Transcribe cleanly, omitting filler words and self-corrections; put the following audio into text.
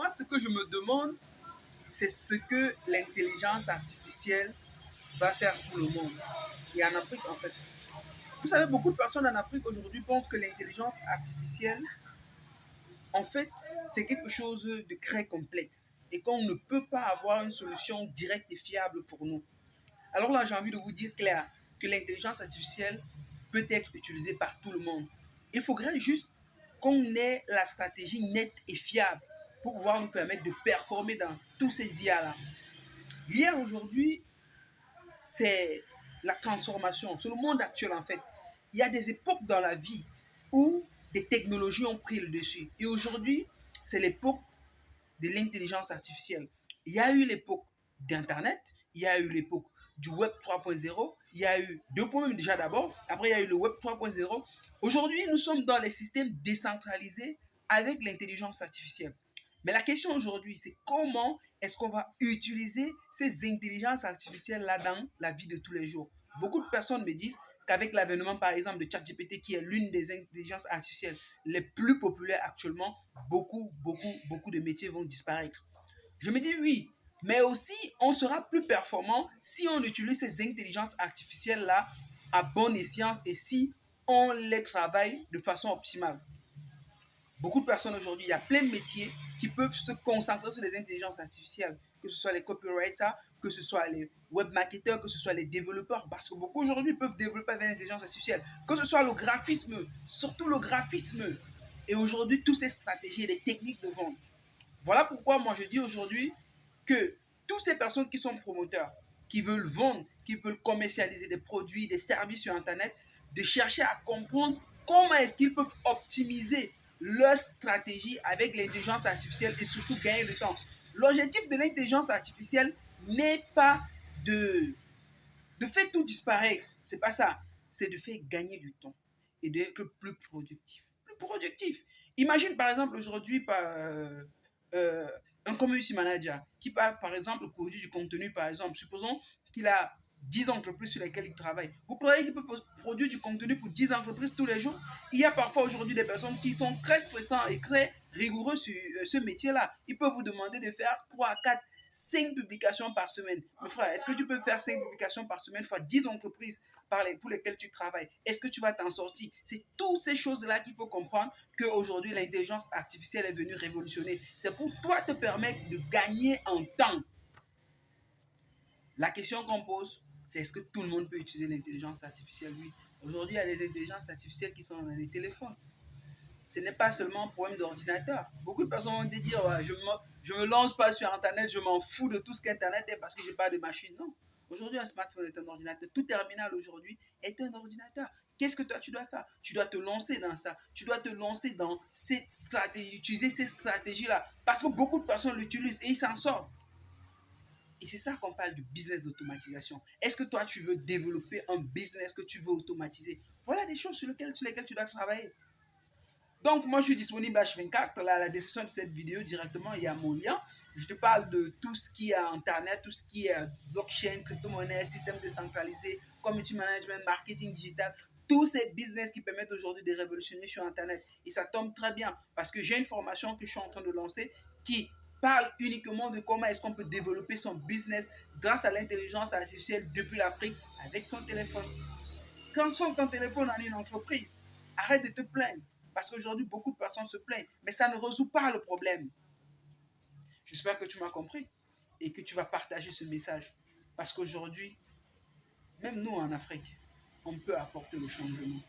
moi, ce que je me demande, c'est ce que l'intelligence artificielle va faire pour le monde. Et en Afrique, en fait. Vous savez, beaucoup de personnes en Afrique aujourd'hui pensent que l'intelligence artificielle, en fait, c'est quelque chose de très complexe et qu'on ne peut pas avoir une solution directe et fiable pour nous. Alors là, j'ai envie de vous dire clair que l'intelligence artificielle peut être utilisée par tout le monde. Il faudrait juste qu'on ait la stratégie nette et fiable pour pouvoir nous permettre de performer dans tous ces IA-là. Hier, aujourd'hui, c'est la transformation. C'est le monde actuel, en fait. Il y a des époques dans la vie où des technologies ont pris le dessus. Et aujourd'hui, c'est l'époque de l'intelligence artificielle. Il y a eu l'époque d'Internet, il y a eu l'époque du Web 3.0, il y a eu 2.0 déjà d'abord, après il y a eu le Web 3.0. Aujourd'hui, nous sommes dans les systèmes décentralisés avec l'intelligence artificielle. Mais la question aujourd'hui, c'est comment est-ce qu'on va utiliser ces intelligences artificielles-là dans la vie de tous les jours. Beaucoup de personnes me disent qu'avec l'avènement, par exemple, de ChatGPT, qui est l'une des intelligences artificielles les plus populaires actuellement, beaucoup de métiers vont disparaître. Je me dis oui, mais aussi, on sera plus performant si on utilise ces intelligences artificielles-là à bon escient et si on les travaille de façon optimale. Beaucoup de personnes aujourd'hui, il y a plein de métiers qui peuvent se concentrer sur les intelligences artificielles, que ce soit les copywriters, que ce soit les webmarketeurs, que ce soit les développeurs, parce que beaucoup aujourd'hui peuvent développer avec l'intelligence artificielle, que ce soit le graphisme, surtout le graphisme, et aujourd'hui toutes ces stratégies et les techniques de vente. Voilà pourquoi moi je dis aujourd'hui que toutes ces personnes qui sont promoteurs, qui veulent vendre, qui veulent commercialiser des produits, des services sur Internet, de chercher à comprendre comment est-ce qu'ils peuvent optimiser leur stratégie avec l'intelligence artificielle et surtout gagner du temps. L'objectif de l'intelligence artificielle n'est pas de faire tout disparaître. C'est pas ça. C'est de faire gagner du temps et d'être plus productif. Plus productif. Imagine par exemple aujourd'hui euh, un community manager qui part par exemple produire du contenu par exemple. Supposons qu'il a 10 entreprises sur lesquelles il travaille. Vous croyez qu'il peut produire du contenu pour 10 entreprises tous les jours? Il y a parfois aujourd'hui des personnes qui sont très stressantes et très rigoureux sur ce métier-là. Ils peuvent vous demander de faire 3, 4, 5 publications par semaine. Mais frère, est-ce que tu peux faire 5 publications par semaine fois 10 entreprises pour lesquelles tu travailles? Est-ce que tu vas t'en sortir? C'est toutes ces choses-là qu'il faut comprendre qu'aujourd'hui, l'intelligence artificielle est venue révolutionner. C'est pour toi te permettre de gagner en temps. La question qu'on pose, c'est est-ce que tout le monde peut utiliser l'intelligence artificielle? Oui. Aujourd'hui, il y a des intelligences artificielles qui sont dans les téléphones. Ce n'est pas seulement un problème d'ordinateur. Beaucoup de personnes vont te dire ouais, je me lance pas sur Internet, je m'en fous de tout ce qu'Internet est parce que je n'ai pas de machine. Non. Aujourd'hui, un smartphone est un ordinateur. Tout terminal aujourd'hui est un ordinateur. Qu'est-ce que toi tu dois faire? Tu dois te lancer dans ça. Tu dois te lancer dans cette stratégie, utiliser ces stratégies-là. Parce que beaucoup de personnes l'utilisent et ils s'en sortent. Et c'est ça qu'on parle de business d'automatisation. Est-ce que toi, tu veux développer un business que tu veux automatiser? Voilà des choses sur lesquelles tu dois travailler. Donc, moi, je suis disponible H24. Là, à la description de cette vidéo, directement, il y a mon lien. Je te parle de tout ce qui est Internet, tout ce qui est blockchain, crypto-monnaie, système décentralisé, community management, marketing digital. Tous ces business qui permettent aujourd'hui de révolutionner sur Internet. Et ça tombe très bien parce que j'ai une formation que je suis en train de lancer qui parle uniquement de comment est-ce qu'on peut développer son business grâce à l'intelligence artificielle depuis l'Afrique avec son téléphone. Transforme ton téléphone en une entreprise. Arrête de te plaindre. Parce qu'aujourd'hui, beaucoup de personnes se plaignent. Mais ça ne résout pas le problème. J'espère que tu m'as compris et que tu vas partager ce message. Parce qu'aujourd'hui, même nous en Afrique, on peut apporter le changement.